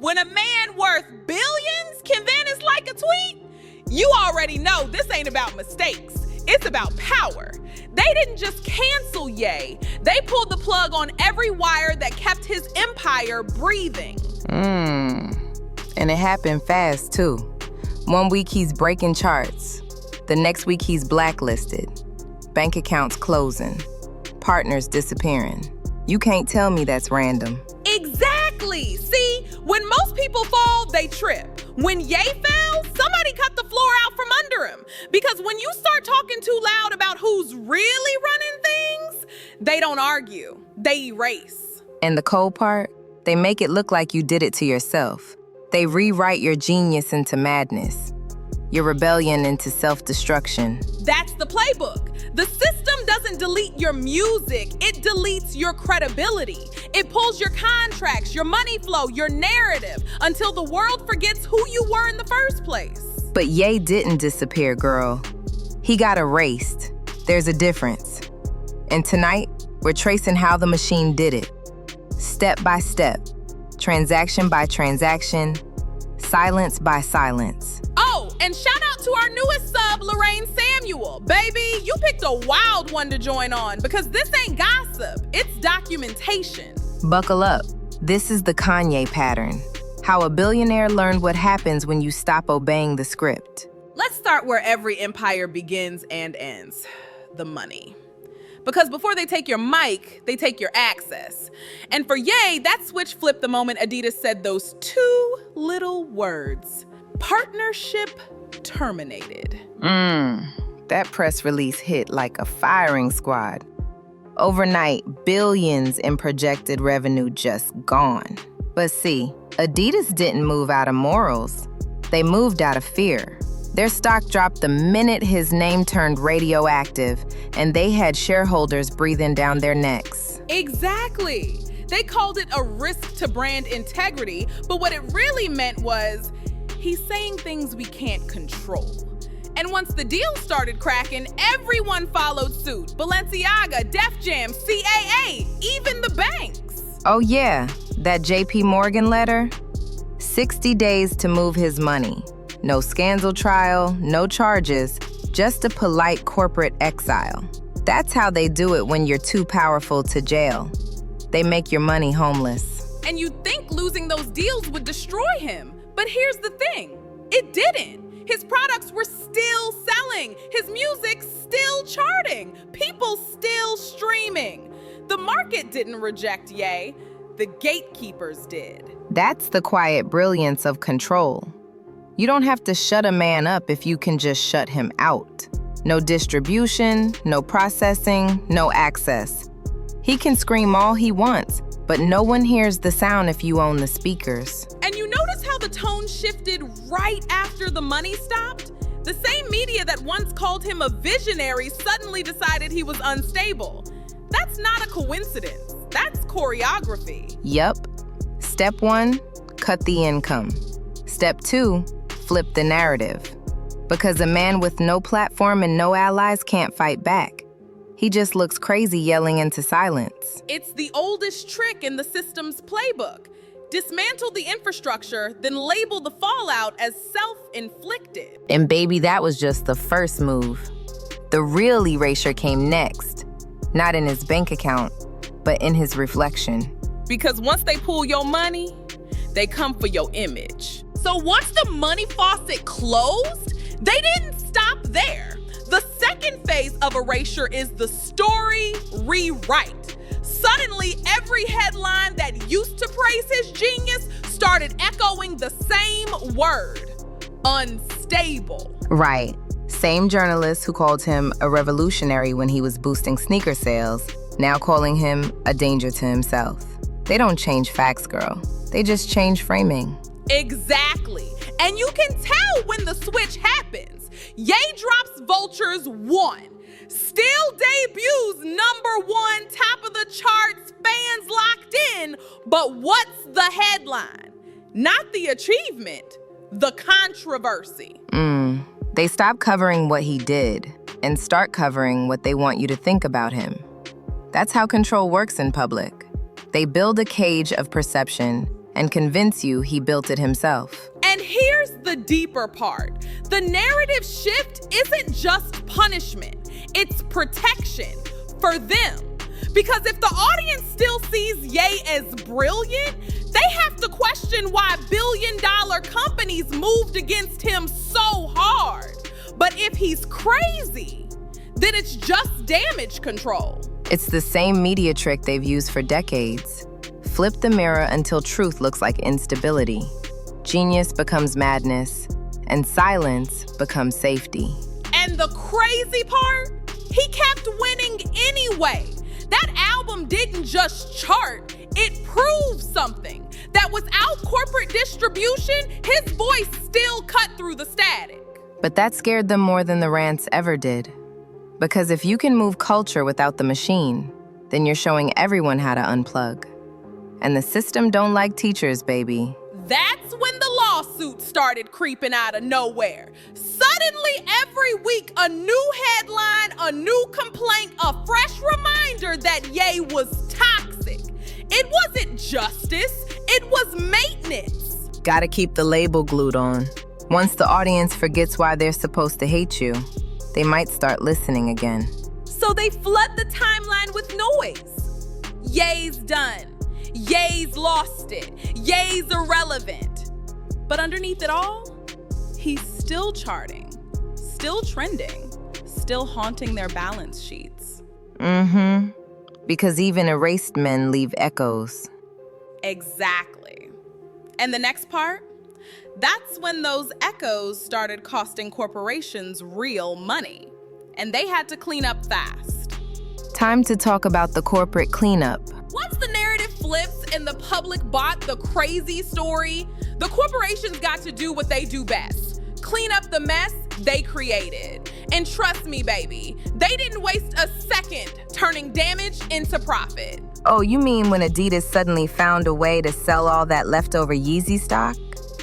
when a man worth billions can vanish like a tweet, you already know this ain't about mistakes. It's about power. They didn't just cancel Ye. They pulled the plug on every wire that kept his empire breathing. And it happened fast, too. 1 week he's breaking charts. The next week he's blacklisted. Bank accounts closing. Partners disappearing. You can't tell me that's random. Exactly. See, when most people fall, they trip. When Ye fell, somebody cut the floor out from under him. Because when you start talking too loud about who's really running things, they don't argue. They erase. And the cold part? They make it look like you did it to yourself. They rewrite your genius into madness. Your rebellion into self-destruction. That's the playbook. The system doesn't delete your music, it deletes your credibility. It pulls your contracts, your money flow, your narrative, until the world forgets who you were in the first place. But Ye didn't disappear, girl. He got erased. There's a difference. And tonight, we're tracing how the machine did it. Step by step, transaction by transaction, silence by silence. Oh, and shout out to our newest sub, Lorraine Samuel. Baby, you picked a wild one to join on because this ain't gossip, it's documentation. Buckle up. This is the Kanye pattern. How a billionaire learned what happens when you stop obeying the script. Let's start where every empire begins and ends. The money. Because before they take your mic, they take your access. And for Ye, that switch flipped the moment Adidas said those 2 little words. Partnership terminated. That press release hit like a firing squad. Overnight, billions in projected revenue just gone. But see, Adidas didn't move out of morals. They moved out of fear. Their stock dropped the minute his name turned radioactive, and they had shareholders breathing down their necks. Exactly. They called it a risk to brand integrity, but what it really meant was, he's saying things we can't control. And once the deal started cracking, everyone followed suit. Balenciaga, Def Jam, CAA, even the banks. Oh yeah, that JP Morgan letter? 60 days to move his money. No scandal trial, no charges, just a polite corporate exile. That's how they do it when you're too powerful to jail. They make your money homeless. And you'd think losing those deals would destroy him. But here's the thing, it didn't. His products were still selling. His music still charting. People still streaming. The market didn't reject Ye. The gatekeepers did. That's the quiet brilliance of control. You don't have to shut a man up if you can just shut him out. No distribution, no processing, no access. He can scream all he wants, but no one hears the sound if you own the speakers. And you notice how the tone shifted right after the money stopped? The same media that once called him a visionary suddenly decided he was unstable. That's not a coincidence. That's choreography. Yup. Step 1, cut the income. Step 2, flip the narrative. Because a man with no platform and no allies can't fight back. He just looks crazy yelling into silence. It's the oldest trick in the system's playbook. Dismantle the infrastructure, then label the fallout as self-inflicted. And baby, that was just the first move. The real erasure came next. Not in his bank account, but in his reflection. Because once they pull your money, they come for your image. So once the money faucet closed, they didn't stop there. The second phase of erasure is the story rewrite. Suddenly, every headline that used to praise his genius started echoing the same word, unstable. Right. Same journalist who called him a revolutionary when he was boosting sneaker sales, now calling him a danger to himself. They don't change facts, girl. They just change framing. Exactly. And you can tell when the switch happens. Ye drops Vultures 1. Still debuts #1, top of the charts, fans locked in. But what's the headline? Not the achievement, the controversy. They stop covering what he did and start covering what they want you to think about him. That's how control works in public. They build a cage of perception, and convince you he built it himself. And here's the deeper part. The narrative shift isn't just punishment, it's protection for them. Because if the audience still sees Ye as brilliant, they have to question why billion-dollar companies moved against him so hard. But if he's crazy, then it's just damage control. It's the same media trick they've used for decades. Flip the mirror until truth looks like instability. Genius becomes madness, and silence becomes safety. And the crazy part? He kept winning anyway. That album didn't just chart, it proved something. That without corporate distribution, his voice still cut through the static. But that scared them more than the rants ever did. Because if you can move culture without the machine, then you're showing everyone how to unplug. And the system don't like teachers, baby. That's when the lawsuit started creeping out of nowhere. Suddenly, every week, a new headline, a new complaint, a fresh reminder that Ye was toxic. It wasn't justice, it was maintenance. Gotta keep the label glued on. Once the audience forgets why they're supposed to hate you, they might start listening again. So they flood the timeline with noise. Ye's done. Ye's lost it. Ye's irrelevant. But underneath it all, he's still charting, still trending, still haunting their balance sheets. Because even erased men leave echoes. Exactly. And the next part? That's when those echoes started costing corporations real money. And they had to clean up fast. Time to talk about the corporate cleanup. Once the narrative flips and the public bought the crazy story, the corporations got to do what they do best. Clean up the mess they created. And trust me, baby, they didn't waste a second turning damage into profit. Oh, you mean when Adidas suddenly found a way to sell all that leftover Yeezy stock?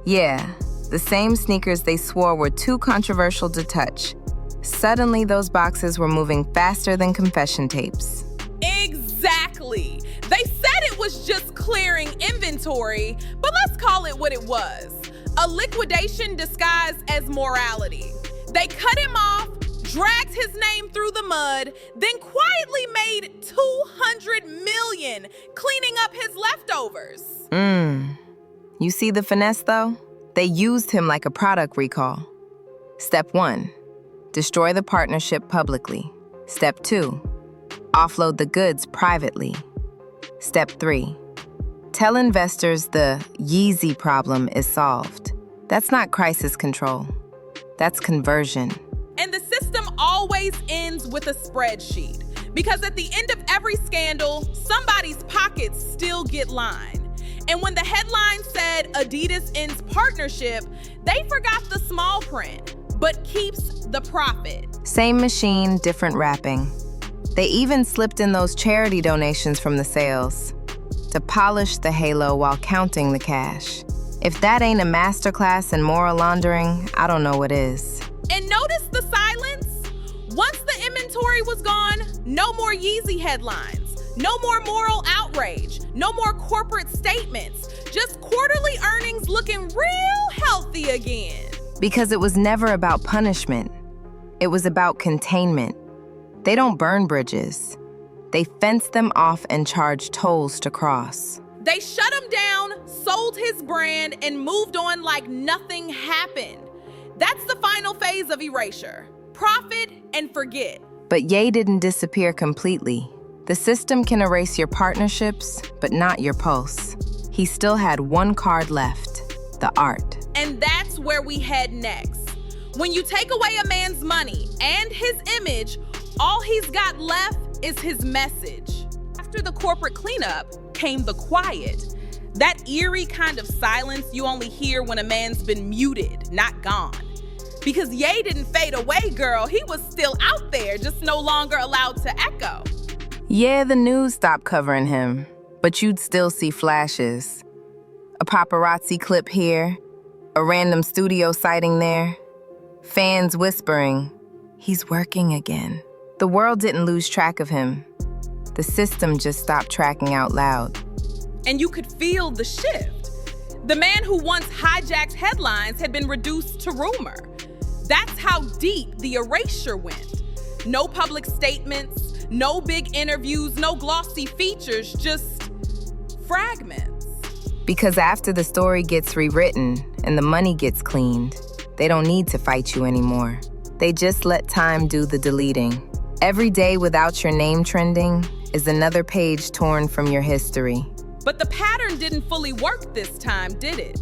Yeah, the same sneakers they swore were too controversial to touch. Suddenly, those boxes were moving faster than confession tapes. Exactly. They said it was just clearing inventory, but let's call it what it was. A liquidation disguised as morality. They cut him off, dragged his name through the mud, then quietly made $200 million cleaning up his leftovers. You see the finesse, though? They used him like a product recall. Step 1, destroy the partnership publicly. Step 2, offload the goods privately. Step 3, tell investors the Yeezy problem is solved. That's not crisis control. That's conversion. And the system always ends with a spreadsheet. Because at the end of every scandal, somebody's pockets still get lined. And when the headline said Adidas ends partnership, they forgot the small print, but keeps the profit. Same machine, different wrapping. They even slipped in those charity donations from the sales to polish the halo while counting the cash. If that ain't a masterclass in moral laundering, I don't know what is. And notice the silence? Once the inventory was gone, no more Yeezy headlines. No more moral outrage, no more corporate statements, just quarterly earnings looking real healthy again. Because it was never about punishment. It was about containment. They don't burn bridges. They fence them off and charge tolls to cross. They shut him down, sold his brand, and moved on like nothing happened. That's the final phase of erasure. Profit and forget. But Ye didn't disappear completely. The system can erase your partnerships, but not your pulse. He still had one card left, the art. And that's where we head next. When you take away a man's money and his image, all he's got left is his message. After the corporate cleanup came the quiet. That eerie kind of silence you only hear when a man's been muted, not gone. Because Ye didn't fade away, girl. He was still out there, just no longer allowed to echo. Yeah, the news stopped covering him, but you'd still see flashes. A paparazzi clip here, a random studio sighting there, fans whispering, he's working again. The world didn't lose track of him. The system just stopped tracking out loud. And you could feel the shift. The man who once hijacked headlines had been reduced to rumor. That's how deep the erasure went. No public statements, no big interviews, no glossy features, just fragments. Because after the story gets rewritten and the money gets cleaned, they don't need to fight you anymore. They just let time do the deleting. Every day without your name trending is another page torn from your history. But the pattern didn't fully work this time, did it?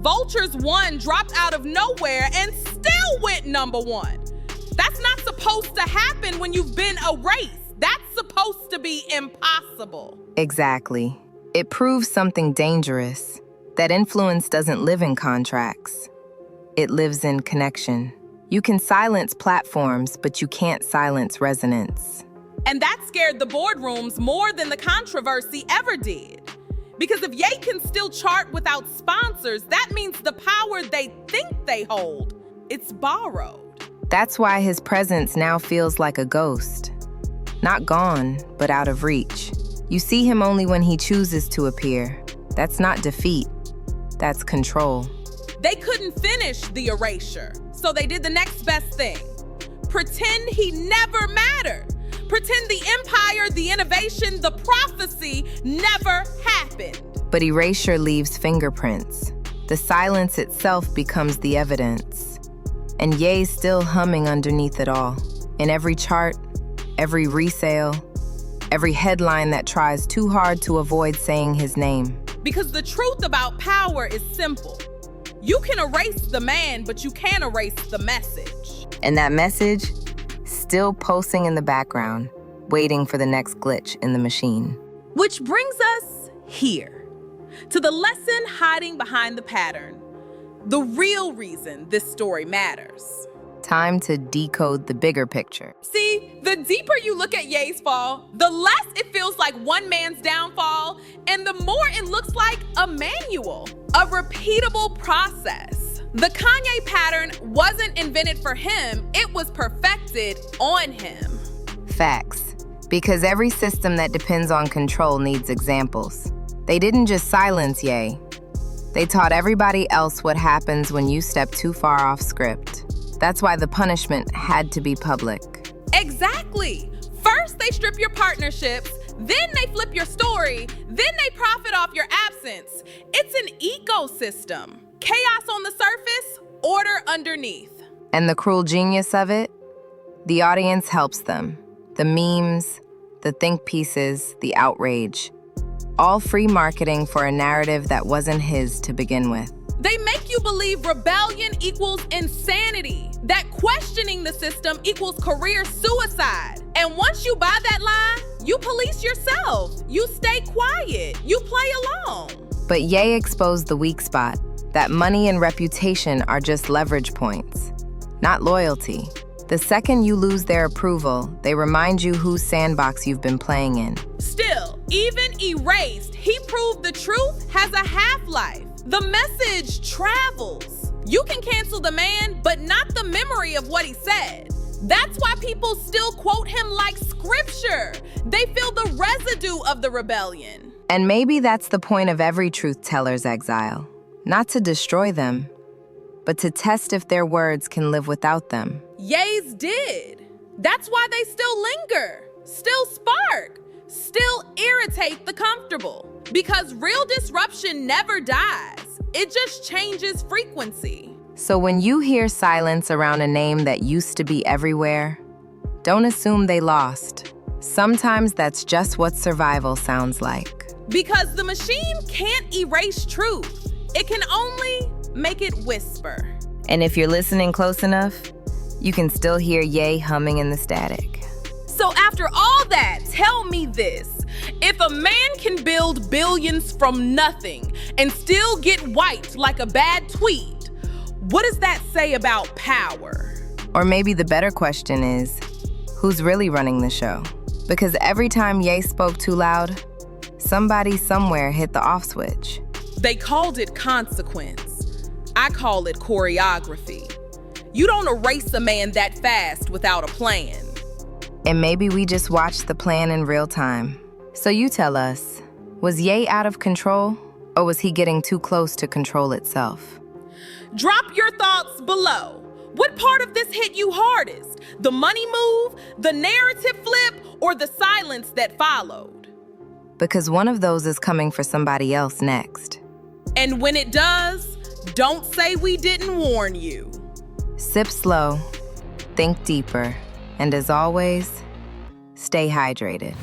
Vulture's One dropped out of nowhere and still went #1. That's not supposed to happen when you've been erased. That's supposed to be impossible. Exactly. It proves something dangerous, that influence doesn't live in contracts. It lives in connection. You can silence platforms, but you can't silence resonance. And that scared the boardrooms more than the controversy ever did. Because if Ye can still chart without sponsors, that means the power they think they hold, it's borrowed. That's why his presence now feels like a ghost. Not gone, but out of reach. You see him only when he chooses to appear. That's not defeat, that's control. They couldn't finish the erasure, so they did the next best thing. Pretend he never mattered. Pretend the empire, the innovation, the prophecy never happened. But erasure leaves fingerprints. The silence itself becomes the evidence. And Ye's still humming underneath it all. In every chart, every resale, every headline that tries too hard to avoid saying his name. Because the truth about power is simple. You can erase the man, but you can't erase the message. And that message, still pulsing in the background, waiting for the next glitch in the machine. Which brings us here, to the lesson hiding behind the pattern. The real reason this story matters. Time to decode the bigger picture. See, the deeper you look at Ye's fall, the less it feels like one man's downfall, and the more it looks like a manual, a repeatable process. The Kanye pattern wasn't invented for him, it was perfected on him. Facts. Because every system that depends on control needs examples. They didn't just silence Ye. They taught everybody else what happens when you step too far off script. That's why the punishment had to be public. Exactly. First, they strip your partnerships, then they flip your story, then they profit off your absence. It's an ecosystem. Chaos on the surface, order underneath. And the cruel genius of it? The audience helps them. The memes, the think pieces, the outrage. All free marketing for a narrative that wasn't his to begin with. They make you believe rebellion equals insanity, that questioning the system equals career suicide. And once you buy that lie, you police yourself. You stay quiet. You play along. But Ye exposed the weak spot, that money and reputation are just leverage points, not loyalty. The second you lose their approval, they remind you whose sandbox you've been playing in. Still, even erased, he proved the truth has a half-life. The message travels. You can cancel the man, but not the memory of what he said. That's why people still quote him like scripture. They feel the residue of the rebellion. And maybe that's the point of every truth teller's exile. Not to destroy them, but to test if their words can live without them. Ye's did. That's why they still linger, still spark, still irritate the comfortable. Because real disruption never dies. It just changes frequency. So when you hear silence around a name that used to be everywhere, don't assume they lost. Sometimes that's just what survival sounds like. Because the machine can't erase truth. It can only make it whisper. And if you're listening close enough, you can still hear Ye humming in the static. So after all that, tell me this. If a man can build billions from nothing and still get wiped like a bad tweet, what does that say about power? Or maybe the better question is, who's really running the show? Because every time Ye spoke too loud, somebody somewhere hit the off switch. They called it consequence. I call it choreography. You don't erase a man that fast without a plan. And maybe we just watched the plan in real time. So you tell us, was Ye out of control? Or was he getting too close to control itself? Drop your thoughts below. What part of this hit you hardest? The money move, the narrative flip, or the silence that followed? Because one of those is coming for somebody else next. And when it does, don't say we didn't warn you. Sip slow, think deeper, and as always, stay hydrated.